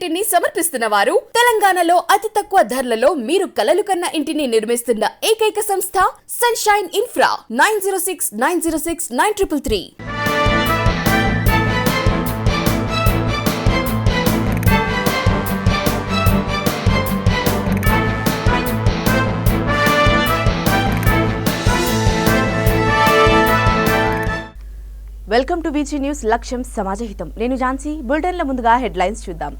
ఇంటిని సమర్పిస్తున్న వారు తెలంగాణలో అతి తక్కువ ధరలలో మీరు కలలు కన్న ఇంటిని నిర్మిస్తున్న ఏకైక సంస్థ Sunshine Infra 9069069333. Welcome to BG news. లక్ష్యం సమాజహితం. నేను ఝాన్సీ. బులెటిన్ల ముందుగా హెడ్లైన్స్ చూద్దాం.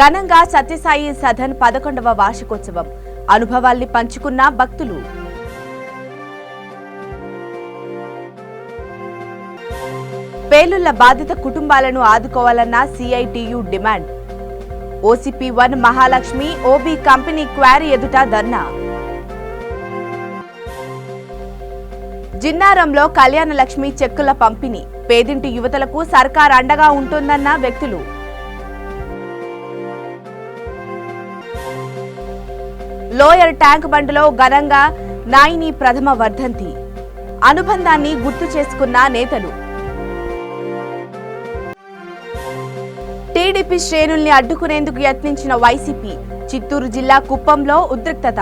ఘనంగా సత్యసాయి సదన్ 11వ వార్షికోత్సవం. అనుభవాల్ని పంచుకున్న భక్తులు. పేలుళ్ల బాధిత కుటుంబాలను ఆదుకోవాలన్న CITU demand. OCP1 Mahalakshmi OB company quarry ఎదుట ధర్నా. జిన్నారంలో కళ్యాణలక్ష్మి చెక్కుల పంపిణీ. పేదింటి యువతలకు సర్కార్ అండగా ఉంటుందన్న వ్యక్తులు. లోయర్ ట్యాంక్ బండ్లో ఘనంగా నాయిని ప్రథమ వర్ధంతి. అనుబంధాన్ని గుర్తు చేసుకున్న నేతలు. టీడీపీ శ్రేణుల్ని అడ్డుకునేందుకు యత్నించిన వైసీపీ. చిత్తూరు జిల్లా కుప్పంలో ఉద్రిక్తత.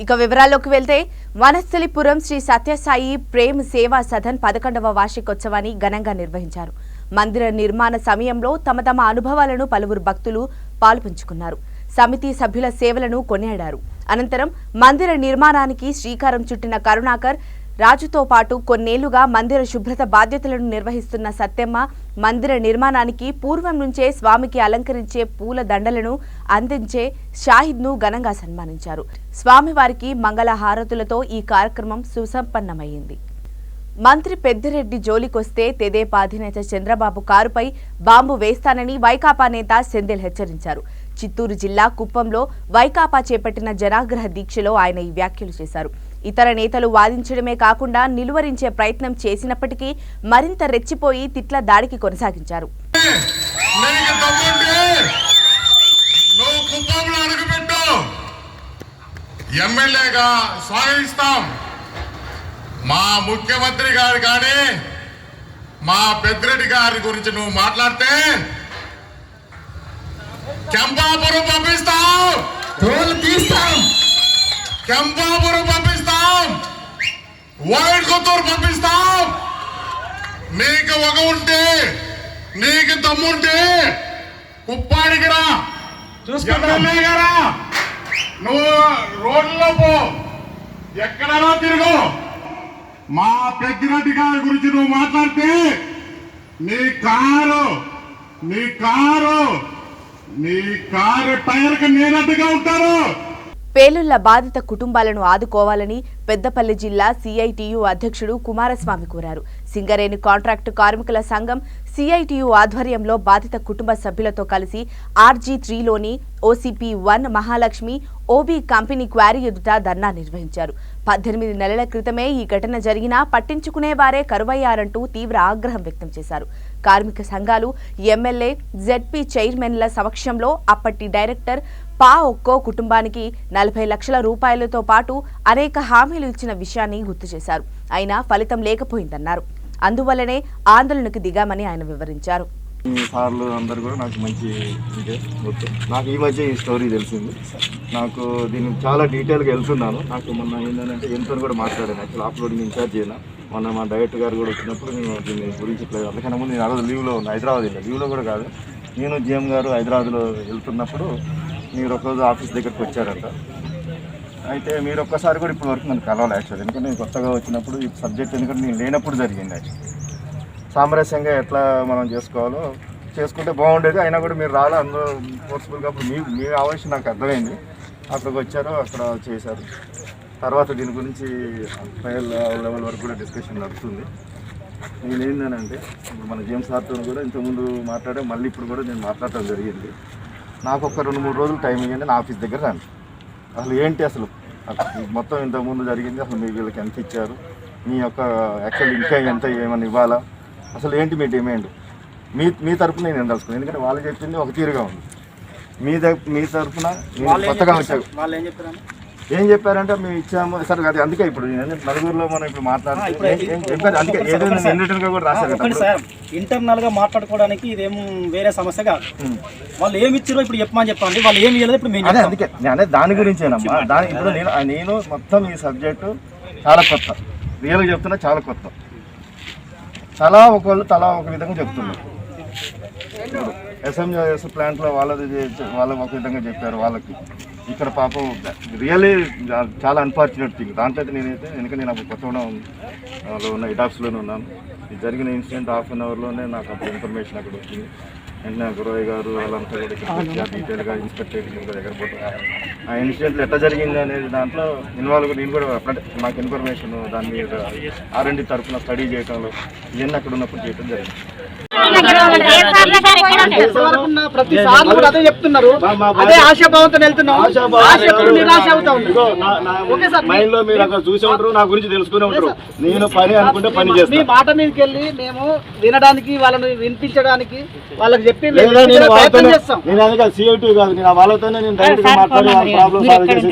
ఇక వివరాల్లోకి వెళ్తే వనస్థలిపురం శ్రీ సత్యసాయి ప్రేమ్ సేవా సదన్ 11వ వార్షికోత్సవాన్ని ఘనంగా నిర్వహించారు. మందిర నిర్మాణ సమయంలో తమ అనుభవాలను పలువురు భక్తులు పాలుపంచుకున్నారు. సమితి సభ్యుల సేవలను కొనియాడారు. అనంతరం మందిర నిర్మాణానికి శ్రీకారం చుట్టిన కరుణాకర్ రాజుతో పాటు కొన్నేళ్లుగా మందిర శుభ్రత బాధ్యతలను నిర్వహిస్తున్న సత్యమ్మ మందిర నిర్మాణానికి పూర్వం నుంచే స్వామికి అలంకరించే పూల దండలను అందించే షాహిద్ను ఘనంగా సన్మానించారు. స్వామివారికి మంగళ హారతులతో ఈ కార్యక్రమం సుసంపన్నమైంది. మంత్రి పెద్దిరెడ్డి జోలికొస్తే తెదేపా అధినేత చంద్రబాబు కారుపై బాంబు వేస్తానని వైకాపా నేత సెంథిల్ హెచ్చరించారు. చిత్తూరు జిల్లా కుప్పంలో వైకాపా చేపట్టిన జనాగ్రహ దీక్షలో ఆయన ఈ వ్యాఖ్యలు చేశారు. ఇతర నేతలు వాదించడమే కాకుండా నిలువరించే ప్రయత్నం చేసినప్పటికీ మరింత రెచ్చిపోయి తిట్ల దాడికి కొనసాగించారు. మా ముఖ్యమంత్రి గారు కానీ మా పెద్దిరెడ్డి గారి గురించి నువ్వు మాట్లాడితే కెంపాపురం పంపిస్తాం, కెంపాపురం పంపిస్తాం, వైట్ కొత్తూరు పంపిస్తాం. నీకు ఒక ఉంటే, నీకు దమ్ముంటే కుప్పాడికి రా, ఎమ్మెల్యే గారా, నువ్వు రోడ్లో పో, ఎక్కడైనా తిరుగు. మా పెద్దిరెడ్డి గారి గురించి నువ్వు మాట్లాడితే నీ కారు టైర్కి నేనట్టుగా ఉంటారు. పేలుళ్ల బాధిత కుటుంబాలను ఆదుకోవాలని పెద్దపల్లి జిల్లా సిఐటియు అధ్యక్షుడు కుమారస్వామి కోరారు. సింగరేణి కాంట్రాక్టు కార్మికుల సంఘం సిఐటియు ఆధ్వర్యంలో బాధిత కుటుంబ సభ్యులతో కలిసి RG3లోని OCP1 Mahalakshmi OB company quarry ఎదుట ధర్నా నిర్వహించారు. 18 నెలల క్రితమే ఈ ఘటన జరిగినా పట్టించుకునేవారే కరువయ్యారంటూ తీవ్ర ఆగ్రహం వ్యక్తం చేశారు. కార్మిక సంఘాలు, ఎమ్మెల్యే, ZP చైర్మన్ల సమక్షంలో అప్పటి డైరెక్టర్ ఒక్కో కుటుంబానికి 40 లక్షల రూపాయలతో పాటు అనేక హామీలు ఇచ్చిన విషయాన్ని గుర్తు చేశారు. అయినా ఫలితం లేకపోయిందన్నారు. అందువల్లనే ఆందోళనకు దిగామని ఆయన వివరించారు. సార్లు అందరు కూడా నాకు మంచి ఇదే నాకు ఈ మధ్య ఈ స్టోరీ తెలిసింది. నాకు దీన్ని చాలా డీటెయిల్గా వెళ్తున్నాను. నాకు మొన్న ఏంటంటే ఎంతో కూడా మాట్లాడాను. యాక్చువల్ అప్లోడింగ్ ఇన్ఛార్జ్ అయినా మొన్న మా డైరెక్టర్ గారు కూడా వచ్చినప్పుడు నేను దీని గురించి అందుకన్నా ముందు నేను అరవై లీవ్లో ఉన్న హైదరాబాద్ వెళ్ళాను. లీవ్లో కూడా కాదు, నేను GM గారు హైదరాబాద్లో వెళ్తున్నప్పుడు మీరు ఒకరోజు ఆఫీస్ దగ్గరికి వచ్చారంట. అయితే మీరు ఒక్కసారి కూడా ఇప్పుడు వరకు నన్ను కలవాలి యాక్చువల్. ఎందుకంటే నేను కొత్తగా వచ్చినప్పుడు ఈ సబ్జెక్ట్ ఎందుకంటే నేను లేనప్పుడు జరిగింది. యాక్చువల్ సామరస్యంగా ఎట్లా మనం చేసుకుంటే బాగుండేది. అయినా కూడా మీరు రాలే, అందులో ఫోర్స్ఫుల్గా అప్పుడు మీ ఆవేశం నాకు అర్థమైంది. అక్కడికి వచ్చారు, అక్కడ చేశారు. తర్వాత దీని గురించి ఫైల్ లెవెల్ వరకు కూడా డిస్కషన్ నడుస్తుంది. నేను ఏంటంటే ఇప్పుడు మన GM సార్తో కూడా ఇంతకుముందు మాట్లాడే మళ్ళీ ఇప్పుడు కూడా నేను మాట్లాడటం జరిగింది. నాకు ఒక 2-3 రోజులు టైం ఇవ్వండి, నా ఆఫీస్ దగ్గర రండి. అసలు ఏంటి అసలు మొత్తం ఇంతకుముందు జరిగింది, అసలు మీ వీళ్ళకి ఎంత ఇచ్చారు, మీ యొక్క యాక్చువల్ ఇంకా ఎంత ఏమైనా ఇవ్వాలా, అసలు ఏంటి మీ డిమాండ్, మీ తరఫున నేను తెలుసుకున్నాను. ఎందుకంటే వాళ్ళు చెప్పింది ఒక తీరుగా ఉంది. మీ తరఫున కొత్తగా వచ్చారు ఏం చెప్పారంటే మేము ఇచ్చాము సార్. అది అందుకే ఇప్పుడు నలుగురిలో మనం ఇప్పుడు మాట్లాడుతున్నాం. అందుకే ఏదైనా ఎన్నిటిగా కూడా రాశారు ఒకటి సార్, ఇంటర్నల్ గా మాట్లాడుకోవడానికి ఇదేం వేరే సమస్య కాదు. వాళ్ళు ఏమి ఇచ్చారో ఇప్పుడు చెప్పండి, వాళ్ళు ఏమి ఇవ్వలేదు ఇప్పుడు మేము అదే అందుకే నేను దాని గురించేనమ్మా. ఇప్పుడు నేను మొత్తం ఈ సబ్జెక్టు చాలా కొత్త, రియల్గా చెప్తున్నా చాలా కొత్త. తలా ఒక విధంగా చెప్తున్నారు. ఎస్ఎంజేఎస్ ప్లాంట్లో వాళ్ళది ఒక విధంగా చెప్పారు వాళ్ళకి. ఇక్కడ పాపం రియల్లీ చాలా అన్ఫార్చునేట్ థింగ్. దాంట్లో అయితే నేను అప్పుడు కొత్తగూడెంలో ఉన్న ఇడాప్స్లోనే ఉన్నాను. ఇది జరిగిన ఇన్సిడెంట్ 1/2 an hourలోనే నాకు అప్పుడు ఇన్ఫర్మేషన్ అక్కడ వచ్చింది. వెంటనే గురయ్య గారు వాళ్ళంతా కూడా ఇక్కడ డీటెయిల్గా ఇన్స్పెక్టర్ దగ్గర పోతున్నారు. ఆ ఇన్సిడెంట్లు ఎట్లా జరిగింది అనేది దాంట్లో ఇన్వాల్వ్ నేను కూడా నాకు ఇన్ఫర్మేషన్ దాని మీద R&D తరఫున స్టడీ చేయడంలో ఇవన్నీ అక్కడ ఉన్నప్పుడు చేయడం జరిగింది. అదే చెప్తున్నారు, అదే ఆశాభావంతో వెళ్తున్నాం. మైండ్ లో మీరు అక్కడ చూసి ఉంటారు, నా గురించి తెలుసుకుని ఉంటారు. నేను పని అనుకుంటే పని చేస్తాను. మీ మాట మీదకి వెళ్ళి మేము వినడానికి, వాళ్ళని వినిపించడానికి, వాళ్ళకి చెప్పి నేను అందుకే CIT కాదు, నేను వాళ్ళతోనే నేను డైరెక్ట్ గా మాట్లాడి వాళ్ళ ప్రాబ్లమ్ సాల్వ్ చేసి.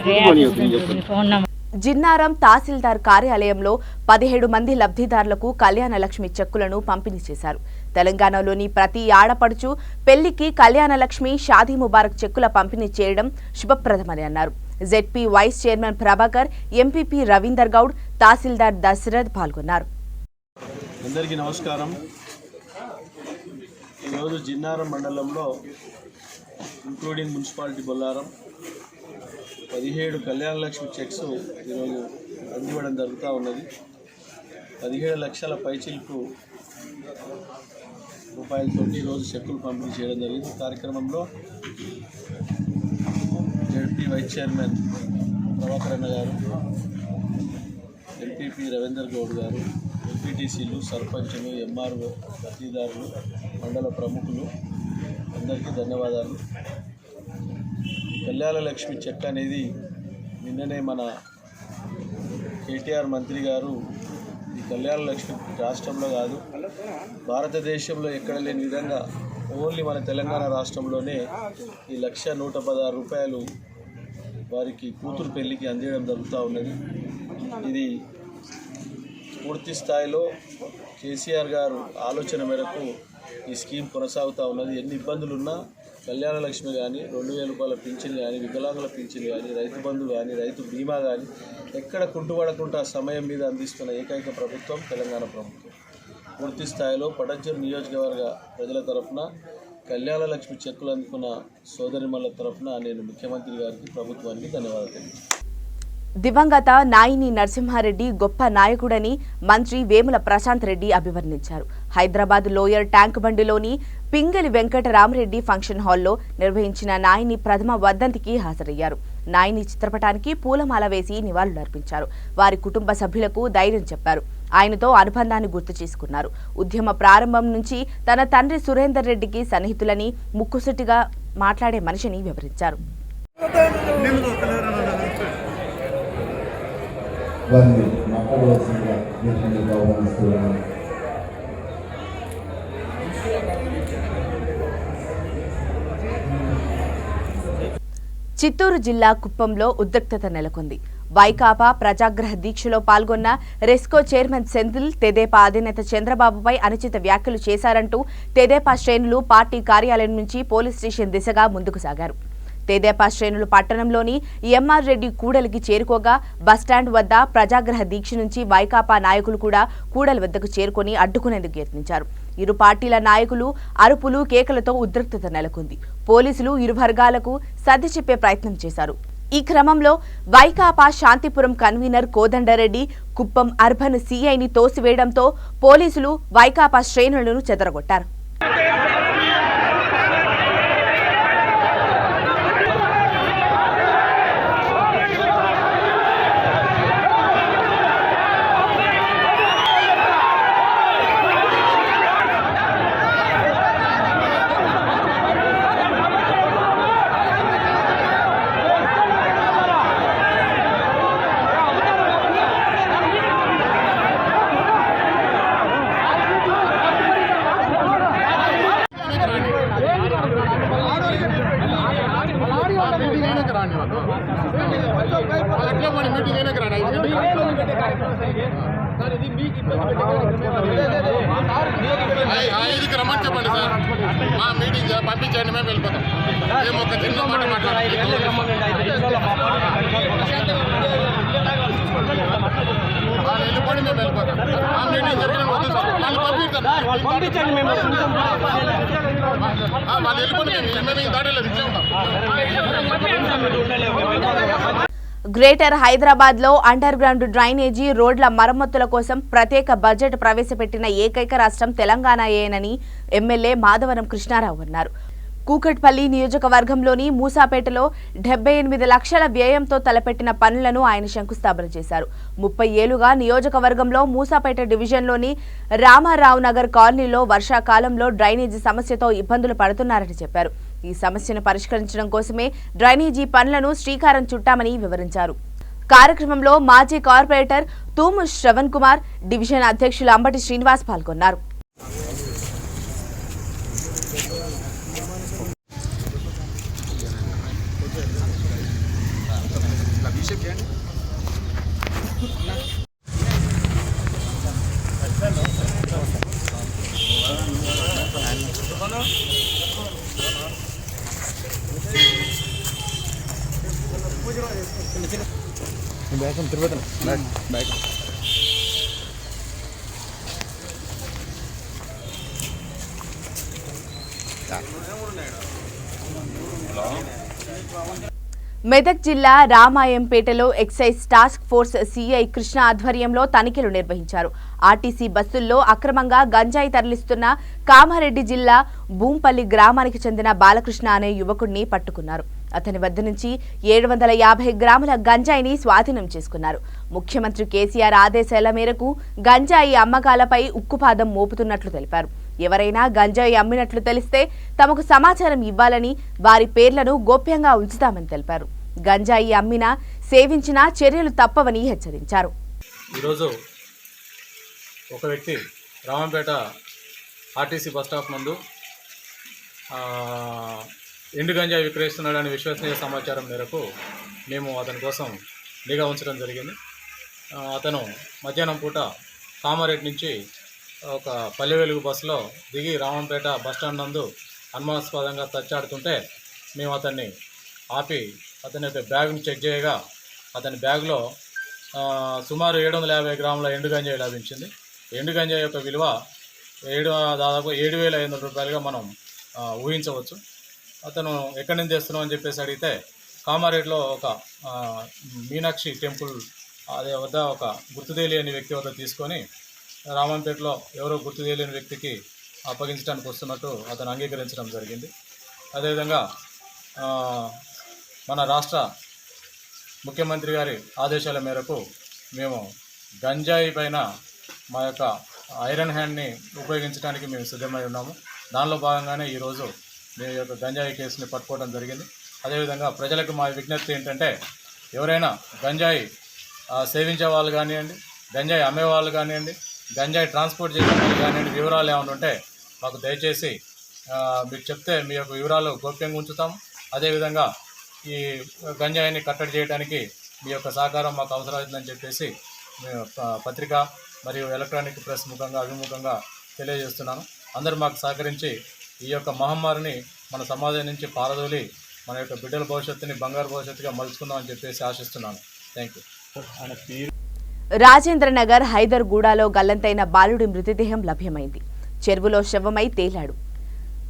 జిన్నారం తహసీల్దార్ కార్యాలయంలో 17 మంది లబ్ధిదారులకు కళ్యాణ లక్ష్మి చెక్కులను పంపిణీ చేశారు. తెలంగాణలోని ప్రతి ఆడపడుచు పెళ్లికి కళ్యాణ లక్ష్మి, షాదీ ముబారక్ చెక్కుల పంపిణీ చేయడం శుభప్రదమని అన్నారు. ZP vice chairman Prabhakar, MPP Ravinder Goud, tahsildar Dasharath పాల్గొన్నారు. అందరికీ నమస్కారం. ఈరోజు జిన్నారం మండలంలో including municipality Bollaram 17 Kalyana Lakshmi checks ఈరోజు అందివ్వడం జరుగుతూ ఉన్నది. 17 లక్షల పైచిలకు రూపాయలతో ఈరోజు చెక్కులు పంపిణీ చేయడం జరిగింది. కార్యక్రమంలో జెడ్పీ వైస్ చైర్మన్ ప్రభాకర్ అన్న గారు, ఎంపీపీ రవీందర్ గౌడ్ గారు, ఎంపీటీసీలు, సర్పంచులు, ఎంఆర్ఓ, లబ్ధిదారులు, మండల ప్రముఖులు అందరికీ ధన్యవాదాలు. కళ్యాణ లక్ష్మి చెక్ అనేది నిన్ననే మన కేటీఆర్ మంత్రి గారు ఈ కళ్యాణ లక్ష్మి రాష్ట్రంలో కాదు భారతదేశంలో ఎక్కడ లేని విధంగా ఓన్లీ మన తెలంగాణ రాష్ట్రంలోనే ఈ 1,116 రూపాయలు వారికి కూతురు పెళ్లికి అందించడం జరుగుతూ ఉన్నది. ఇది పూర్తి స్థాయిలో కేసీఆర్ గారు ఆలోచన మేరకు ఈ స్కీమ్ కొనసాగుతూ ఉన్నది. ఎన్ని ఇబ్బందులున్నా కళ్యాణ లక్ష్మి కానీ, 2,000 రూపాయల పింఛన్ కానీ, వికలాంగుల పింఛన్ కానీ, రైతు బంధు కానీ, రైతు బీమా కానీ ఎక్కడ కుంటుపడకుండా సమయం మీద అందిస్తున్న ఏకైక ప్రభుత్వం తెలంగాణ ప్రభుత్వం. పూర్తి స్థాయిలో పటంచెరు నియోజకవర్గ ప్రజల తరఫున కళ్యాణ లక్ష్మి చెక్కులు అందుకున్న సోదరిమణుల తరఫున నేను ముఖ్యమంత్రి గారికి, ప్రభుత్వానికి ధన్యవాదాలు తెలియజేస్తున్నాను. దివంగత నాయిని నరసింహారెడ్డి గొప్ప నాయకుడని మంత్రి వేముల ప్రశాంత్ రెడ్డి అభివర్ణించారు. హైదరాబాద్ లోయర్ ట్యాంక్ బండిలోని పింగళి వెంకటరామరెడ్డి ఫంక్షన్ హాల్లో నిర్వహించిన నాయిని ప్రథమ వర్ధంతికి హాజరయ్యారు. నాయిని చిత్రపటానికి పూలమాల వేసి నివాళులర్పించారు. వారి కుటుంబ సభ్యులకు ధైర్యం చెప్పారు. ఆయనతో అనుబంధాన్ని గుర్తు చేసుకున్నారు. ఉద్యమ ప్రారంభం నుంచి తన తండ్రి సురేందర్ రెడ్డికి సన్నిహితులని, ముక్కుసూటిగా మాట్లాడే మనిషిని వివరించారు. వారిని మాట్లాడవలసిందిగా నేను ఆహ్వానిస్తున్నాను. చిత్తూరు జిల్లా కుప్పంలో ఉద్రిక్తత నెలకొంది. వైకాపా ప్రజాగ్రహ దీక్షలో పాల్గొన్న రెస్కో చైర్మన్ సెంథిల్ తెదేపా అధినేత చంద్రబాబుపై అనుచిత వ్యాఖ్యలు చేశారంటూ తెదేపా శ్రేణులు పార్టీ కార్యాలయం నుంచి పోలీస్ స్టేషన్ దిశగా ముందుకు సాగారు. తెదేపా శ్రేణులు పట్టణంలోని ఎంఆర్ రెడ్డి కూడలికి చేరుకోగా బస్టాండ్ వద్ద ప్రజాగ్రహ దీక్ష నుంచి వైకాపా నాయకులు కూడా కూడలి వద్దకు చేరుకొని అడ్డుకునేందుకు యత్నించారు. ఇరు పార్టీల నాయకులు అరుపులు, కేకలతో ఉద్రిక్తత నెలకొంది. పోలీసులు ఇరు వర్గాలకు సర్ది చెప్పే ప్రయత్నం చేశారు. ఈ క్రమంలో వైకాపా శాంతిపురం కన్వీనర్ కోదండరెడ్డి కుప్పం అర్బన్ సీఐని తోసివేయడంతో పోలీసులు వైకాపా శ్రేణులను చెదరగొట్టారు. ఐదుకి రమ్మని చెప్పండి సార్, మా మీటింగ్ పంపించండి, మేము వెళ్ళిపోతాం. మేము ఒక చిన్న మాట మాట్లాడాలి. వాళ్ళు వెళ్ళిపోండి, మేము వెళ్ళిపోతాం. మా మీటింగ్ చెప్పిన వద్దు సార్, వాళ్ళు పంపించండి, మేము వాళ్ళు వెళ్ళిపోండి, మేము దాడిలో ఇచ్చే ఉంటాం. గ్రేటర్ హైదరాబాద్ లో అండర్ గ్రౌండ్ డ్రైనేజీ రోడ్ల మరమ్మతుల కోసం ప్రత్యేక బడ్జెట్ ప్రవేశపెట్టిన ఏకైక రాష్ట్రం తెలంగాణయేనని ఎమ్మెల్యే మాధవరం కృష్ణారావు అన్నారు. కూకట్పల్లి నియోజకవర్గంలోని మూసాపేటలో 78 లక్షల వ్యయంతో తలపెట్టిన పనులను ఆయన శంకుస్థాపన చేశారు. 30 ఏళ్లుగా నియోజకవర్గంలో మూసాపేట డివిజన్లోని రామారావు నగర్ కాలనీలో వర్షాకాలంలో డ్రైనేజీ సమస్యతో ఇబ్బందులు పడుతున్నారని చెప్పారు. ఈ సమస్యను పరిష్కరించడం కోసమే డ్రైనేజీ పనులను శ్రీకారం చుట్టామని వివరించారు. కార్యక్రమంలో మాజీ కార్పొరేటర్ తూము శ్రవణ్ కుమార్, డివిజన్ అధ్యక్షులు అంబటి శ్రీనివాస్ పాల్గొన్నారు. మెదక్ జిల్లా రామాయంపేటలో excise task force CI Krishna ఆధ్వర్యంలో తనిఖీలు నిర్వహించారు. ఆర్టీసీ బస్సుల్లో అక్రమంగా గంజాయి తరలిస్తున్న కామారెడ్డి జిల్లా భూంపల్లి గ్రామానికి చెందిన బాలకృష్ణ అనే యువకుడిని పట్టుకున్నారు. అతని వద్ద నుంచి 750 గ్రాముల గంజాయిని స్వాధీనం చేసుకున్నారు. ముఖ్యమంత్రి కేసీఆర్ ఆదేశాల మేరకు గంజాయి అమ్మకాలపై ఉక్కుపాదం మోపుతున్నట్లు తెలిపారు. ఎవరైనా గంజాయి అమ్మినట్లు తెలిస్తే తమకు సమాచారం ఇవ్వాలని, వారి పేర్లను గోప్యంగా ఉంచుతామని తెలిపారు. గంజాయి అమ్మినా సేవించినా చర్యలు తప్పవని హెచ్చరించారు. ఈరోజు ఒక వ్యక్తి రామంపేట ఆర్టీసీ బస్టాప్ నందు ఎండు గంజాయి విక్రయిస్తున్నాడని విశ్వసనీయ సమాచారం మేరకు మేము అతని కోసం నిఘా ఉంచడం జరిగింది. అతను మధ్యాహ్నం పూట కామారెడ్డి నుంచి ఒక పల్లె వెలుగు బస్సులో దిగి రామంపేట బస్టాండ్ నందు అనుమానాస్పదంగా తచ్చాడుతుంటే మేము అతన్ని ఆపి అతని యొక్క బ్యాగ్ను చెక్ చేయగా అతని బ్యాగ్లో సుమారు 750 గ్రాముల ఎండు గంజాయి లభించింది. ఎండు గంజాయి యొక్క విలువ దాదాపు 7,500 రూపాయలుగా మనం ఊహించవచ్చు. అతను ఎక్కడి నుంచి తెస్తున్నావు అని చెప్పేసి అడిగితే కామారెడ్డిలో ఒక మీనాక్షి టెంపుల్ అదే వద్ద ఒక గుర్తు తెలియని వ్యక్తి వద్ద తీసుకొని రామంపేటలో ఎవరో గుర్తు తెలియని వ్యక్తికి అప్పగించడానికి వస్తున్నట్టు అతను అంగీకరించడం జరిగింది. అదేవిధంగా మన రాష్ట్ర ముఖ్యమంత్రి గారి ఆదేశాల మేరకు మేము గంజాయి పైన మా యొక్క ఐరన్ హ్యాండ్ని ఉపయోగించడానికి మేము సిద్ధమై ఉన్నాము. దానిలో భాగంగానే ఈరోజు మీ యొక్క గంజాయి కేసుని పట్టుకోవడం జరిగింది. అదేవిధంగా ప్రజలకు మా విజ్ఞప్తి ఏంటంటే ఎవరైనా గంజాయి సేవించే వాళ్ళు కానివ్వండి, గంజాయి అమ్మేవాళ్ళు కానివ్వండి, గంజాయి ట్రాన్స్పోర్ట్ చేసే వాళ్ళు కానివ్వండి, వివరాలు ఏమైనా ఉంటే మాకు దయచేసి మీకు చెప్తే మీ యొక్క వివరాలు గోప్యంగా ఉంచుతాము. అదేవిధంగా ఈ గంజాయిని కట్టడి చేయడానికి మీ యొక్క సహకారం మాకు అవసరమవుతుందని చెప్పేసి మేము పత్రిక మరియు ఎలక్ట్రానిక్ ప్రెస్ ముఖంగా అభిముఖంగా తెలియజేస్తున్నాను. అందరూ మాకు సహకరించి ఈ యొక్క మహమ్మారిని మన సమాజం నుంచి పారదోలి మన యొక్క బిడ్డల భవిష్యత్తుని బంగారు భవిష్యత్తుగా మలుచుకుందామని చెప్పేసి ఆశిస్తున్నాను. Thank you. రాజేంద్రనగర్ హైదర్గూడలో గల్లంతైన బాలుడి మృతదేహం లభ్యమైంది. చెరువులో శవమై తేలాడు.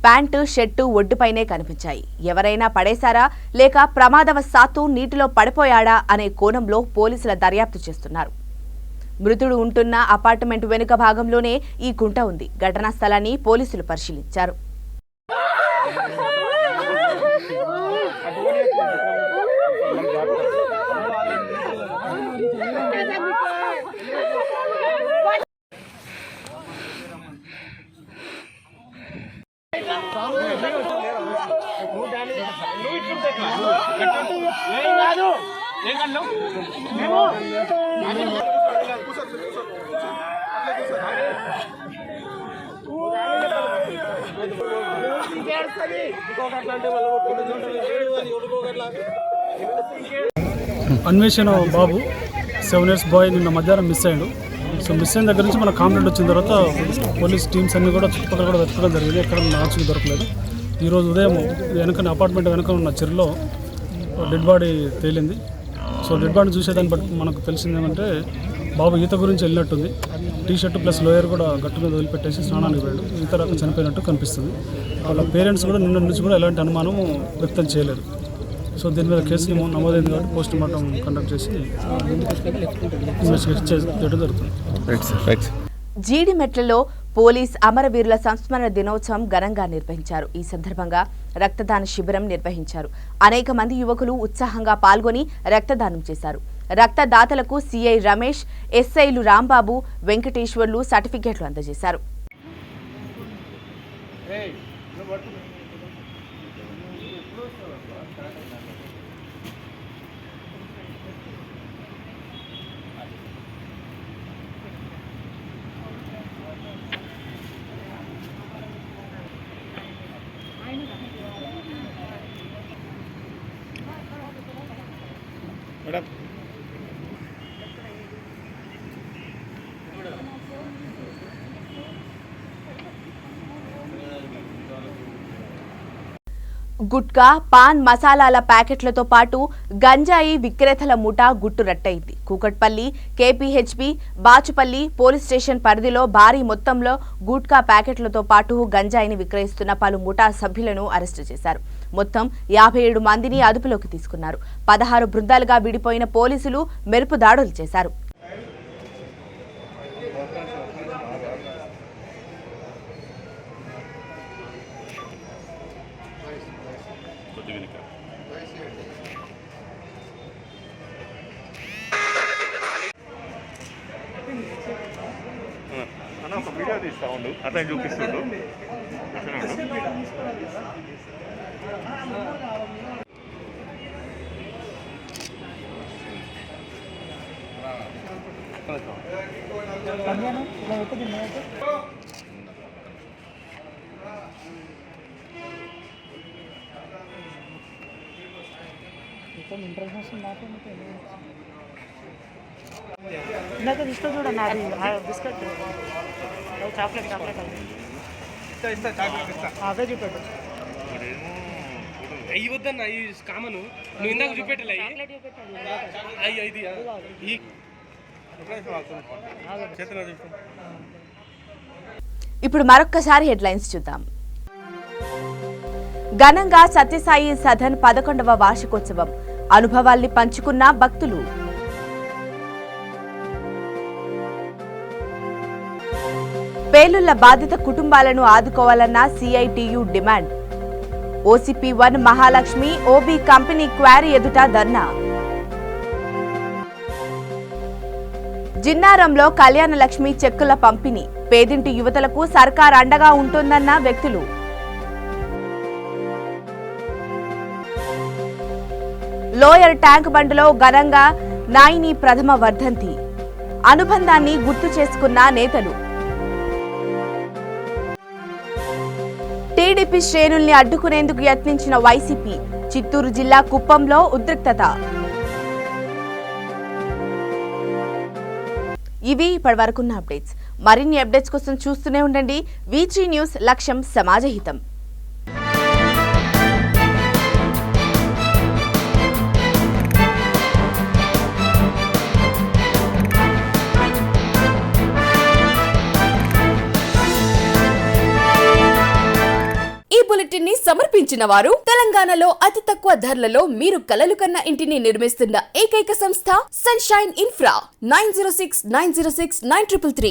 ప్యాంటు, షర్టు ఒడ్డుపైనే కనిపించాయి. ఎవరైనా పడేశారా లేక ప్రమాదవశాత్తు నీటిలో పడిపోయాడా అనే కోణంలో పోలీసుల దర్యాప్తు చేస్తున్నారు. మృతుడు ఉంటున్న అపార్ట్మెంట్ వెనుక భాగంలోనే ఈ కుంట ఉంది. ఘటనా స్థలాన్ని పోలీసులు పరిశీలించారు. అన్వేషణ బాబు 7 years బాయ్ నిన్న మధ్యాహ్నం మిస్ అయ్యాడు. సో మిస్ అయిన దగ్గర నుంచి మన కంప్లైంట్ వచ్చిన తర్వాత పోలీస్ టీమ్స్ అన్నీ కూడా చుట్టుపక్కల కూడా వెతకడం జరిగింది. ఎక్కడ ఆచూకీ దొరకలేదు. ఈరోజు ఉదయం వెనక అపార్ట్మెంట్ వెనక ఉన్న చెరువులో డెడ్ బాడీ తేలింది. సో డెడ్ బాడీ చూసేదాన్ని బట్టి మనకు తెలిసింది ఏమంటే బాబు ఈత గురించి వెళ్ళినట్టుంది. టీ షర్ట్ ప్లస్ లోయర్ కూడా గట్టు మీద వదిలిపెట్టేసి స్నానానికి వెళ్ళాడు. ఈత రాక చనిపోయినట్టు కనిపిస్తుంది. వాళ్ళ పేరెంట్స్ కూడా నిన్న నుంచి కూడా ఎలాంటి అనుమానం వ్యక్తం చేయలేదు. సో దీని మీద కేసు నమోదైంది కాబట్టి పోస్ట్ మార్టం కండక్ట్ చేసి ఇన్వెస్టిగేషన్ చేయడం జరుగుతుంది. జీడిమెట్లలో పోలీస్ అమరవీరుల సంస్మరణ దినోత్సవం ఘనంగా నిర్వహించారు. ఈ సందర్భంగా రక్తదాన శిబిరం నిర్వహించారు. అనేక మంది యువకులు ఉత్సాహంగా పాల్గొని రక్తదానం చేశారు. రక్తదాతలకు సిఐ రమేష్, ఎస్ఐలు రాంబాబు, వెంకటేశ్వర్లు సర్టిఫికెట్లు అందజేశారు. గుట్కా, పాన్ మసాలాల ప్యాకెట్లతో పాటు గంజాయి విక్రేతల ముఠా గుట్టు రట్టయింది. Kukatpally, KPHB, Bachupally police station పరిధిలో భారీ మొత్తంలో గుట్కా ప్యాకెట్లతో పాటు గంజాయిని విక్రయిస్తున్న పలు ముఠా సభ్యులను అరెస్టు చేశారు. మొత్తం 57 మందిని అదుపులోకి తీసుకున్నారు. 16 బృందాలుగా విడిపోయిన పోలీసులు మెరుపు దాడులు చేశారు. ఒక వీడియో తీస్తా ఉండు, అతను చూపిస్తుండు. ఇందాక తీసుకో చూడండి, అది బిస్కెట్ చాక్లెట్ అవే చూపెట్టు. అవి వద్దన్న, అవి కామను. నువ్వు ఇందాక చూపెట్టలే అయ్యో ఇది ఇప్పుడు మరొక్కసారి హెడ్లైన్స్ చూద్దాం. ఘనంగా సత్యసాయి సదన్ 11వ వార్షికోత్సవం. అనుభవాల్ని పంచుకున్న భక్తులు. పేలుళ్ల బాధిత కుటుంబాలను ఆదుకోవాలన్న CITU demand. OCP1 Mahalakshmi OB company quarry ఎదుట ధర్నా. జిన్నారంలో కళ్యాణలక్ష్మి చెక్కుల పంపిణీ. పేదింటి యువతలకు సర్కార్ అండగా ఉంటుందన్న వ్యక్తులు. లోయర్ ట్యాంక్ బండ్లో ఘనంగా నాయిని ప్రథమ వర్ధంతి. అనుబంధాన్ని గుర్తు చేసుకున్న నేతలు. టీడీపీ శ్రేణుల్ని అడ్డుకునేందుకు యత్నించిన వైసీపీ. చిత్తూరు జిల్లా కుప్పంలో ఉద్రిక్తత. ఇవి ఇప్పటివరకున్న అప్డేట్స్. మరిన్ని అప్డేట్స్ కోసం చూస్తూనే ఉండండి V3 న్యూస్. లక్ష్యం సమాజహితం. బులెటిన్ ని సమర్పించిన వారు తెలంగాణలో అతి తక్కువ ధరలలో మీరు కలలు కన్న ఇంటిని నిర్మిస్తున్న ఏకైక సంస్థ సన్షైన్ ఇన్ఫ్రా. 9069069333.